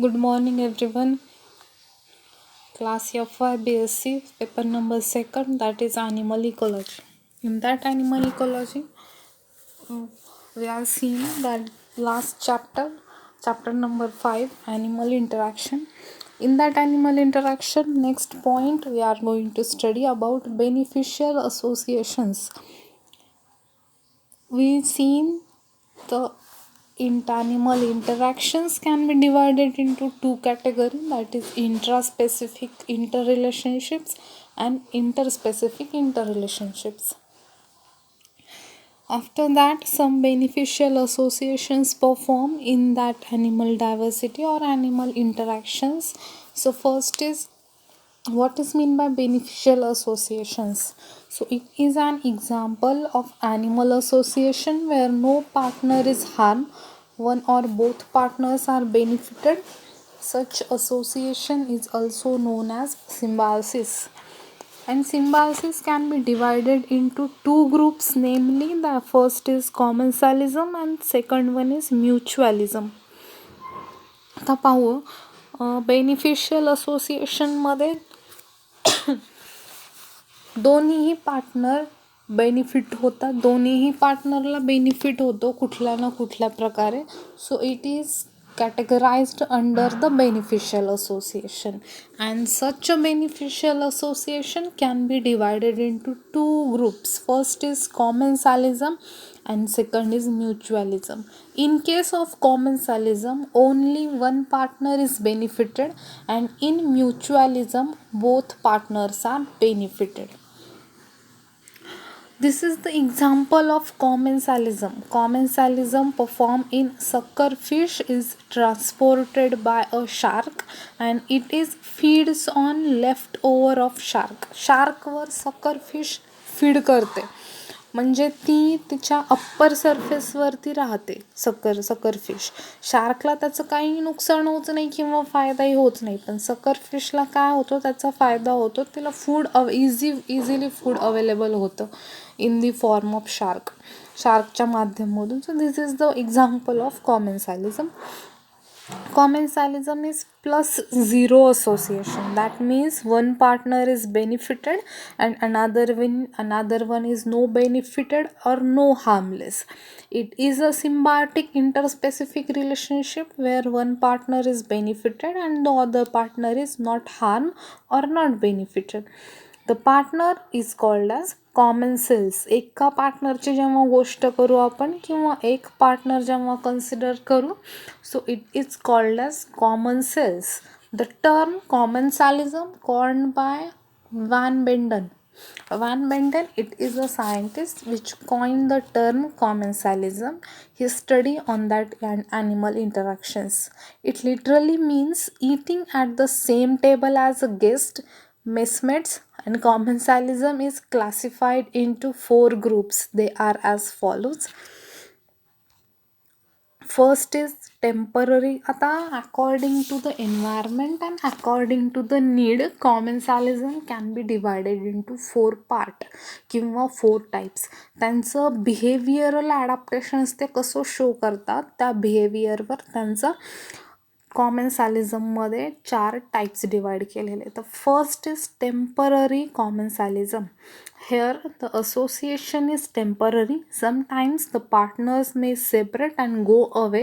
Good morning, everyone. Class F5 BSc, paper number second, that is animal ecology. In that animal ecology, we are seeing that last chapter number 5, animal interaction. In that animal interaction, next point we are going to study about beneficial associations. We've seen the animal interactions can be divided into two categories, that is intraspecific interrelationships and interspecific interrelationships. After that, some beneficial associations perform in that animal diversity or animal interactions. So first is, what is mean by beneficial associations? So it is an example of animal association where no partner is harmed, one or both partners are benefited. Such association is also known as symbiosis. And symbiosis can be divided into two groups, namely the first is commensalism and second one is mutualism. आता पाहू beneficial असोसिएशनमध्ये दोन्हीही partner benefit होतात, दोन्हीही पार्टनरला benefit होतो कुठल्या ना कुठल्या प्रकारे. सो it is categorized under the beneficial association, and such a beneficial association can be divided into two groups. First is commensalism and second is mutualism. In case of commensalism, only one partner is benefited, and in mutualism both partners are benefited. This is the example of commensalism. Commensalism performed in suckerfish is transported by a shark and it is feeds on leftover of shark. Sharkवर suckerfish feed करते, म्हणजे ती तिच्या upper सरफेसवरती राहते. Suckerfish शार्कला त्याचं काही नुकसान होत नाही किंवा फायदाही होत नाही, पण सकरफिशला काय होतो, त्याचा फायदा होतो, तिला फूड इझिली फूड अवेलेबल होतं इन दी फॉर्म ऑफ शार्कच्या माध्यमातून. So this is the example of commensalism. Commensalism is plus zero association. That means one partner is benefited and another one is no benefited or no harmless. It is a symbiotic interspecific relationship where one partner is benefited and the other partner is not harmed or not benefited. The partner is called as common sales. एका पार्टनरची जेव्हा गोष्ट करू आपण किंवा एक partner जेव्हा consider करू, so it is called as commensals. The term commensalism coined by Van Benden. Van Benden, it is a scientist which coined the term commensalism. His study on that animal interactions. It literally means eating at the same table as a guest, messmates, and commensalism is classified into four groups. They are as follows. First is temporary. आता according to the environment and according to the need, commensalism can be divided into four part किंवा four types. त्यांचं behavioural adaptations ते कसं show करतात, त्या बिहेवियरवर त्यांचं कॉमेन्सॅलिझममध्ये चार types divide केलेले. तर first is temporary commensalism. Here the association is temporary. Sometimes the partners may separate and go away,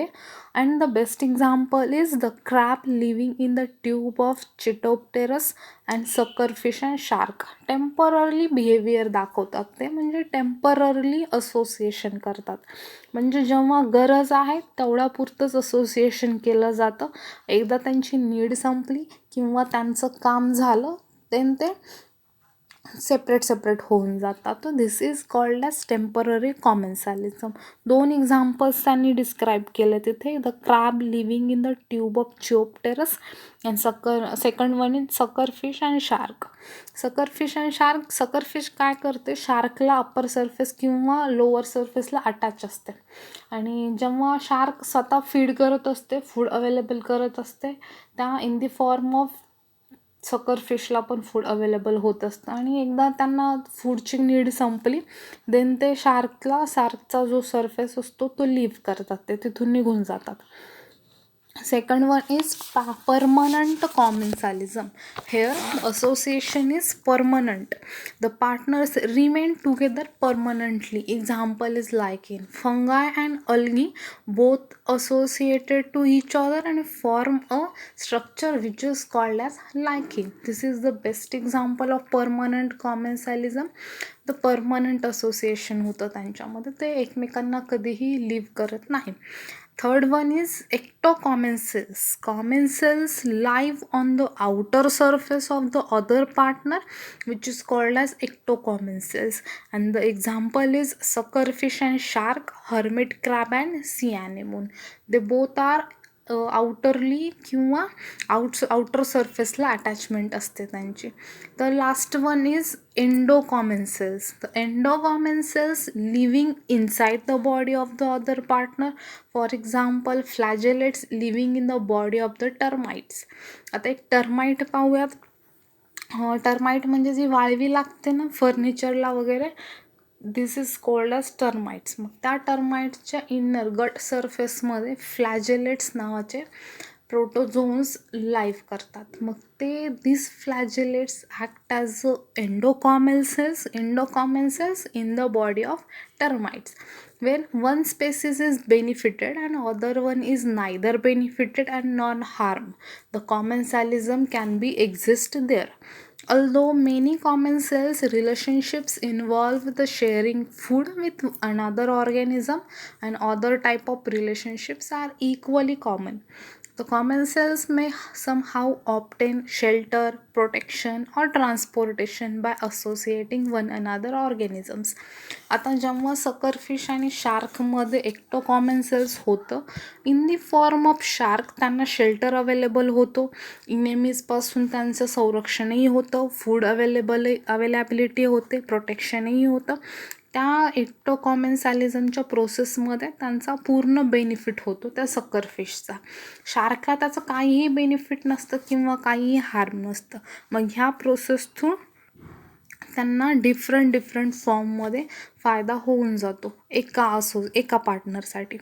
and the best example is the crab living in the tube of Chitopterus and suckerfish and shark. Temporarily behavior दाखवतात ते, म्हणजे temporarily association करतात, म्हणजे जेव्हा गरज आहे तेवढ्यापुरतंच association केलं जातं. एकदा त्यांची नीड संपली किंवा त्यांचं काम झालं देन ते सेपरेट होऊन जातात. तर this is called as temporary commensalism. दोन एक्झाम्पल्स त्यांनी डिस्क्राईब केले तिथे. The crab living in the tube of chaetopterus and second one is suckerfish and shark. Suckerfish काय करते, शार्कला अप्पर सरफेस किंवा लोअर सरफेसला अटॅच असते, आणि जेव्हा शार्क स्वतः फीड करत असते, फूड अवेलेबल करत असते, त्या इन दी फॉर्म ऑफ सकरफिशला पण फूड अवेलेबल होत असतं, आणि एकदा त्यांना फूडची नीड संपली देन ते शार्कचा जो सरफेस असतो तो लीव्ह करतात, ते तिथून निघून जातात. Second one is permanent commensalism. Here, association is permanent. The partners remain together permanently. Example is lichen. Fungi and algae both associated to each other and form a structure which is called as lichen. This is the best example of permanent commensalism. The permanent association होतं त्यांच्यामध्ये, ते एकमेकांना कधीही live करत नाही. Third one is ectocommensals. Commensals live on the outer surface of the other partner, which is called as ectocommensals. And the example is suckerfish and shark, hermit crab and sea anemone. They both are आउटरली किंवा outer सरफेसला attachment असते त्यांची. The last one is endocommensals. The endocommensals living inside the body of the other partner. For example flagellates living in the body of the termites. आता एक termite पाहूयात. Termite म्हणजे जी वाळवी लागते ना फर्निचरला वगैरे, this is called as termites. मग त्या टर्माइट्सच्या इनर गट सरफेसमध्ये फ्लॅजेलेट्स नावाचे प्रोटोझोन्स लाईव्ह करतात. मग ते this flagellates act as endocommensals in the body of termites. When one species is benefited and other one is neither benefited and non-harm, the commensalism can be exist there. Although many commensals relationships involve the sharing food with another organism and other type of relationships are equally common. The commensals may somehow obtain shelter, protection or transportation by associating one another organisms. आता जेव्हा suckerfish आणि शार्कमध्ये एक्टोकॉमेन्सल्स होतं, इन the form of shark त्यांना shelter available होतो, इनेमीजपासून त्यांचं संरक्षणही होतं, food availability होते, प्रोटेक्शनही होतं. त्या एक्टोकॉमेन्सॅलिझमच्या प्रोसेसमध्ये त्यांचा पूर्ण बेनिफिट होतो त्या सकरफिशचा. शार्कला त्याचं काहीही बेनिफिट नसतं किंवा काहीही हार्म नसतं. मग ह्या प्रोसेसतून त्यांना डिफरंट फॉर्ममध्ये फायदा होऊन जातो एका पार्टनरसाठी.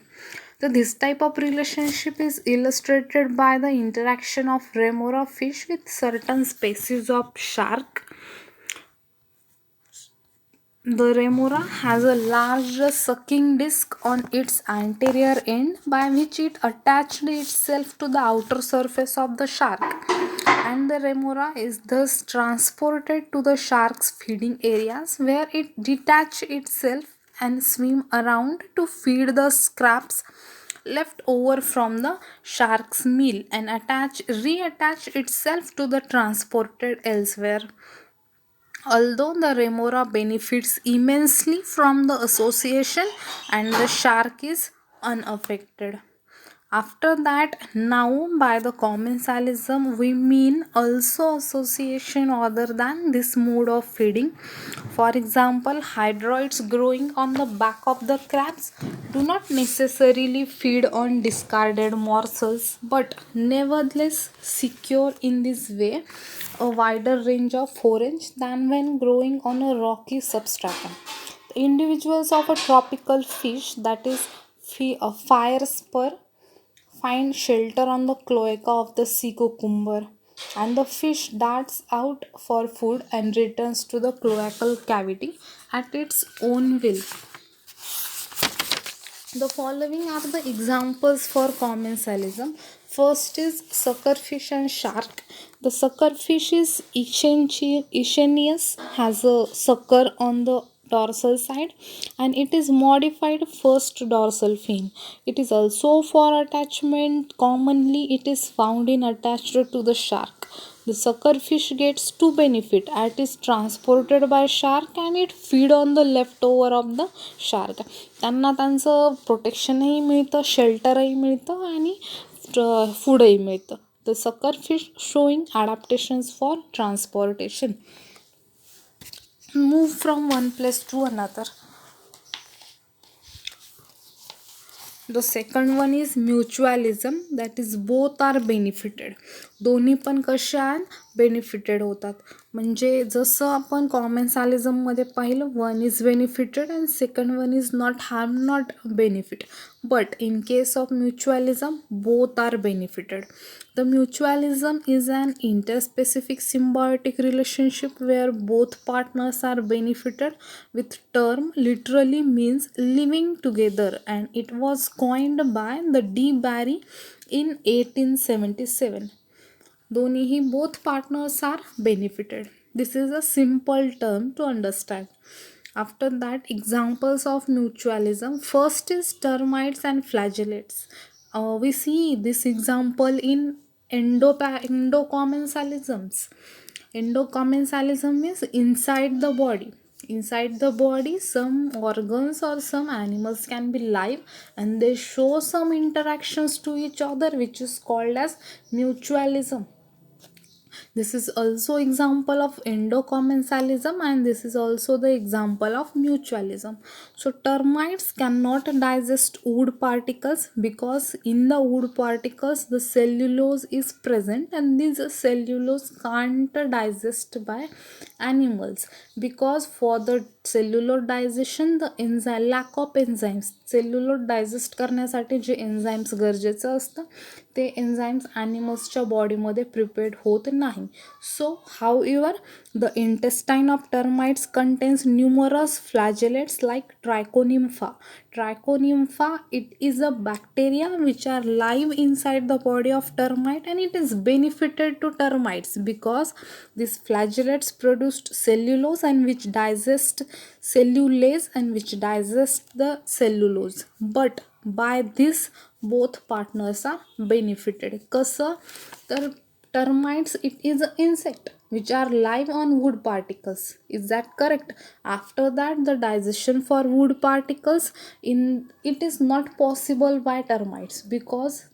तर this type of relationship is illustrated by the interaction of remora fish with certain species of shark. The remora has a large sucking disc on its anterior end by which it attached itself to the outer surface of the shark, and the remora is thus transported to the shark's feeding areas where it detach itself and swim around to feed the scraps left over from the shark's meal and reattach itself to the transported elsewhere. Although the remora benefits immensely from the association and the shark is unaffected. After that, now by the commensalism we mean also association other than this mode of feeding. For example, hydroids growing on the back of the crabs do not necessarily feed on discarded morsels, but nevertheless secure in this way a wider range of forage than when growing on a rocky substratum. The individuals of a tropical fish, that is a fire spur, find shelter on the cloaca of the sea cucumber, and the fish darts out for food and returns to the cloacal cavity at its own will. The following are the examples for commensalism. First is suckerfish and shark. The suckerfish is Ichneus, has a sucker on the dorsal side, and it is modified first dorsal fin. It is also for attachment. Commonly it is found in attached to the shark. The suckerfish gets two benefit. It is transported by shark and it feed on the leftover of the shark. त्यांना त्यांचं प्रोटेक्शनही मिळतं, शेल्टरही मिळतं आणि फूडही मिळतं. The suckerfish showing adaptations for transportation. Move from one place to another. The second one is mutualism, that is both are benefited. दोन्ही पण कशा benefited होतात. म्हणजे जसं आपण कॉमेन्सॅलिझममध्ये पाहिलं, one is benefited and second one is not harm, not benefit. But in case of mutualism, both are benefited. The mutualism is an interspecific symbiotic relationship where both partners are benefited, with term literally means living together, and it was coined by the D. Barry in 1877. दोन्हीही both partners are benefited. This is a simple term to understand. After that, examples of mutualism. First is termites and flagellates. We see this example in endocommensalisms. Endocommensalism means inside the body. Inside the body, some organs or some animals can be live and they show some interactions to each other, which is called as mutualism. This is also example of endocommensalism, and this is also the example of mutualism. So termites cannot digest wood particles because in the wood particles the cellulose is present, and this cellulose can't digest by animals because for the cellular digestion the enzyme lack of enzymes, cellulose digest करण्यासाठी जे enzymes गरजेचं असतं ते enzymes ॲनिमल्सच्या बॉडीमध्ये prepared होत नाही. So however the intestine of termites contains numerous flagellates like trichonympha. Trichonympha, it is a bacteria which are live inside the body of termite, and it is benefited to termites because these flagellates produced cellulose and which digest cellulase and which digest the cellulose. But by this both partners are benefited. कसं तर termites, it is an insect which are live on wood particles, is that correct? After that the digestion for wood particles in it is not possible by termites because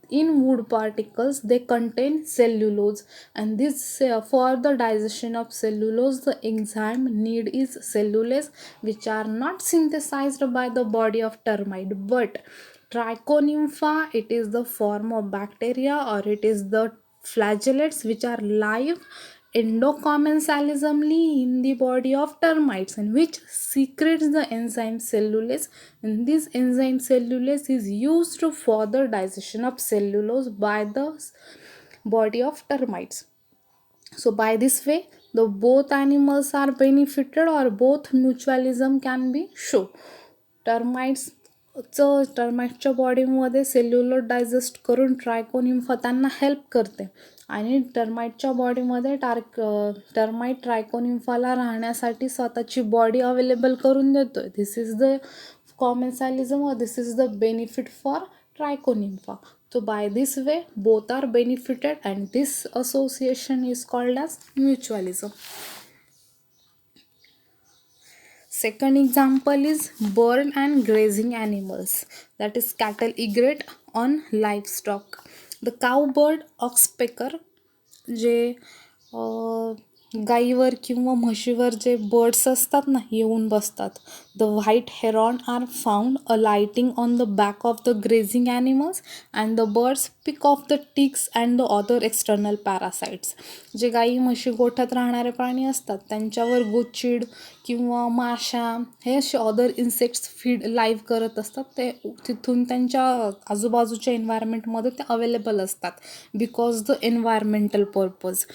in wood particles they contain cellulose, and this for the digestion of cellulose the enzyme need is cellulase, which are not synthesized by the body of termite. But Trichonympha, it is the form of bacteria or it is the flagellates which are live endocommensalismly in the body of termites and which secretes the enzyme cellulase, and this enzyme cellulase is used for the digestion of cellulose by the body of termites. So by this way the both animals are benefited or both mutualism can be shown. टर्माइट्सच्या बॉडीमध्ये cellular digest करून ट्रायकोनिम्फा त्यांना help करते आणि टर्माइटच्या बॉडीमध्ये termite ट्रायकोनिम्फाला राहण्यासाठी स्वतःची body available करून देतोय. दिस इज द कॉमेन्सॅलिझम और this is the benefit for trichonympha. So by this way both are benefited and this association is called as mutualism. Second example is bird and grazing animals, that is cattle emigrate on livestock. The cowbird, oxpecker, जे गाईवर किंवा म्हशीवर जे birds असतात ना येऊन बसतात, the white heron are found alighting on the back of the grazing animals and the birds pick off the ticks and the other external parasites. जे गाई म्हशी गोठ्यात राहणारे प्राणी असतात त्यांच्यावर गोचिड किंवा माशा हे असे अदर इन्सेक्ट्स फीड लाईव्ह करत असतात, ते तिथून त्यांच्या आजूबाजूच्या एन्व्हायरमेंटमध्ये ते अवेलेबल असतात because the environmental purpose.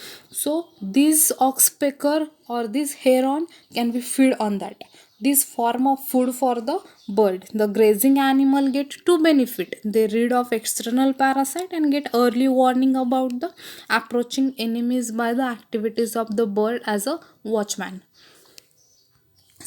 So this oxpecker or this heron can be feed on that, this form of food for the bird. The grazing animal get two benefit, they rid of external parasite and get early warning about the approaching enemies by the activities of the bird as a watchman.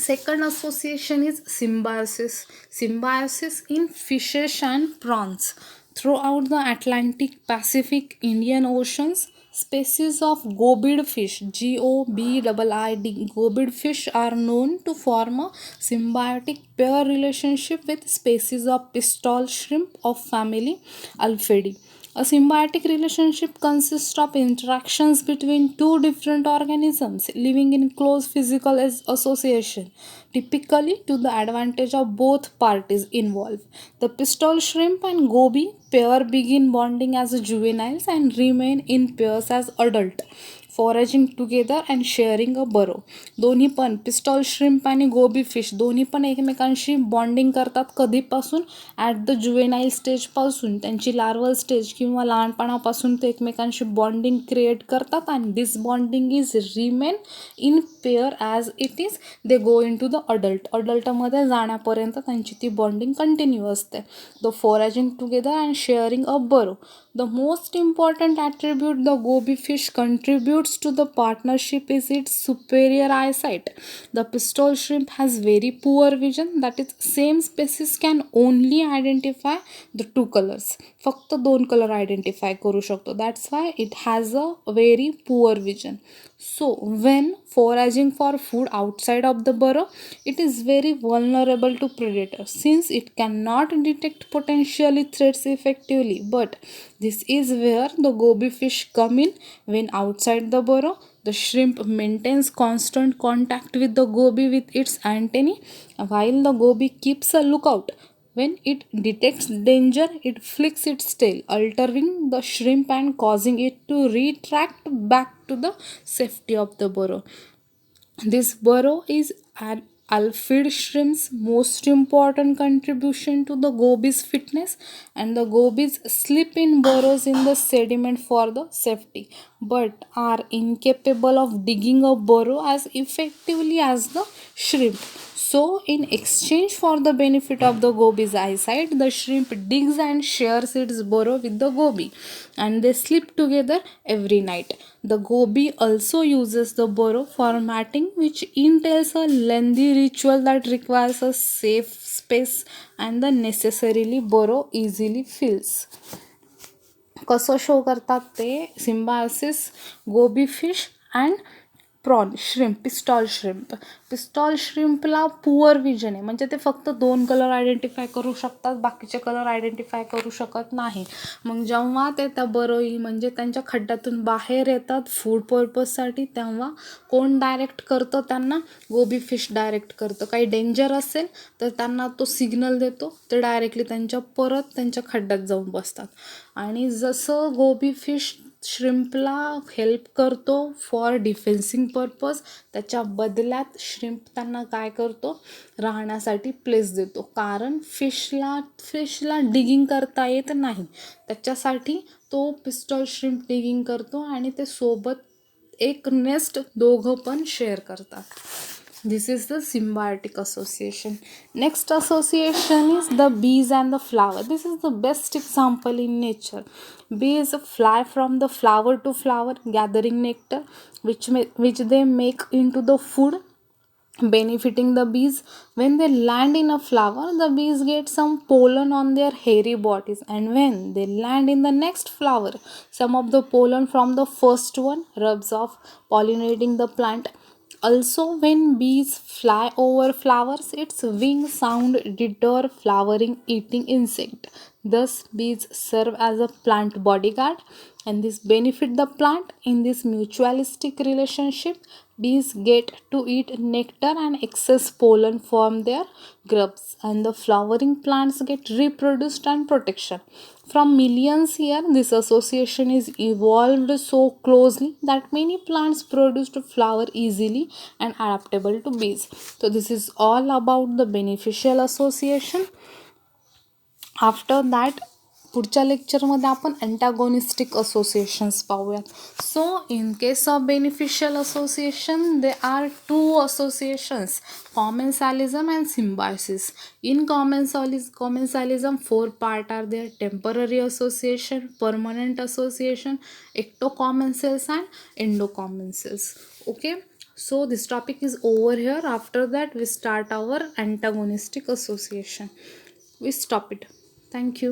Second association is symbiosis. Symbiosis in fishes and prawns. Throughout the Atlantic, Pacific, Indian Oceans, species of gobid fish, GOBIID, gobid fish are known to form a symbiotic pair relationship with species of pistol shrimp of family Alphidae. A symbiotic relationship consists of interactions between two different organisms living in close physical association, typically to the advantage of both parties involved. The pistol shrimp and goby pair begin bonding as juveniles and remain in pairs as adult. Foraging together and sharing a burrow. दोन्ही पण pistol shrimp आणि गोबी fish दोन्ही पण एकमेकांशी bonding करतात. कधीपासून? At the juvenile स्टेजपासून, त्यांची larval stage किंवा लहानपणापासून ते एकमेकांशी बॉन्डिंग क्रिएट करतात आणि this bonding is remain in pair as it is they go into the अडल्टमध्ये जाण्यापर्यंत त्यांची ती बॉन्डिंग कंटिन्यू असते. The foraging together and sharing a burrow. The most important attribute the goby fish contributes to the partnership is its superior eyesight. The pistol shrimp has very poor vision, that is same species can only identify the two colors. फक्त दोन colour identify करू शकतो. That's why it has a very poor vision. So when foraging for food outside of the burrow, it is very vulnerable to predators since it cannot detect potentially threats effectively. But this is where the goby fish come in. When outside the burrow, the shrimp maintains constant contact with the goby with its antennae, while the goby keeps a lookout. When it detects danger, it flicks its tail, altering the shrimp and causing it to retract back to the safety of the burrow. This burrow is an aphid shrimp's most important contribution to the goby's fitness, and the gobies sleep in burrows in the sediment for the safety, but are incapable of digging a burrow as effectively as the shrimp. So, in exchange for the benefit of the goby's eyesight, the shrimp digs and shares its burrow with the goby, and they sleep together every night. The goby also uses the burrow for mating, which entails a lengthy ritual that requires a safe space and the necessarily burrow easily fills. कसं show करतात ते? Symbiosis goby fish and prawn shrimp, pistol श्रिम्पला poor vision आहे, म्हणजे ते फक्त दोन colour identify करू शकतात, बाकीचे कलर आयडेंटिफाय करू शकत नाही. मग जेव्हा ते त्या बरोई म्हणजे त्यांच्या खड्ड्यातून बाहेर येतात फूड पर्पजसाठी, तेव्हा कोण डायरेक्ट करतं त्यांना? गोबी फिश डायरेक्ट करतं. काही डेंजर असेल तर त्यांना तो सिग्नल देतो, ते डायरेक्टली त्यांच्या खड्ड्यात जाऊन बसतात. आणि जसं गोबी फिश श्रिम्पला हेल्प करतो फॉर डिफेन्सिंग पर्पज, त्याच्या बदल्यात श्रिम्प त्यांना काय करतो? राहण्यासाठी प्लेस देतो. कारण फिशला डिगिंग करता येत नाही, त्याच्यासाठी तो पिस्टॉल श्रिम्प डिगिंग करतो आणि ते सोबत एक नेस्ट दोघं पण शेअर करतात. This is the symbiotic association. Next association is the bees and the flower. This is the best example in nature. Bees fly from the flower to flower gathering nectar, which they make into the food, benefiting the bees. When they land in a flower, the bees get some pollen on their hairy bodies, and when they land in the next flower, some of the pollen from the first one rubs off, pollinating the plant. Also, when bees fly over flowers, its wing sound deter flowering eating insect. Thus, bees serve as a plant bodyguard, and this benefit the plant. In this mutualistic relationship, bees get to eat nectar and excess pollen from their grubs, and the flowering plants get reproduced and protection. From millions years, this association is evolved so closely that many plants produced flower easily and adaptable to bees. So this is all about the beneficial association. After that पुढच्या लेक्चरमध्ये आपण antagonistic associations पाहूयात. So in case of beneficial association they are two associations, commensalism and symbiosis. In commensalism 4 part are there: temporary association, permanent association, ectocommensals and endocommensals. Okay, so this topic is over here. After that we start our antagonistic association. We stop it. Thank you.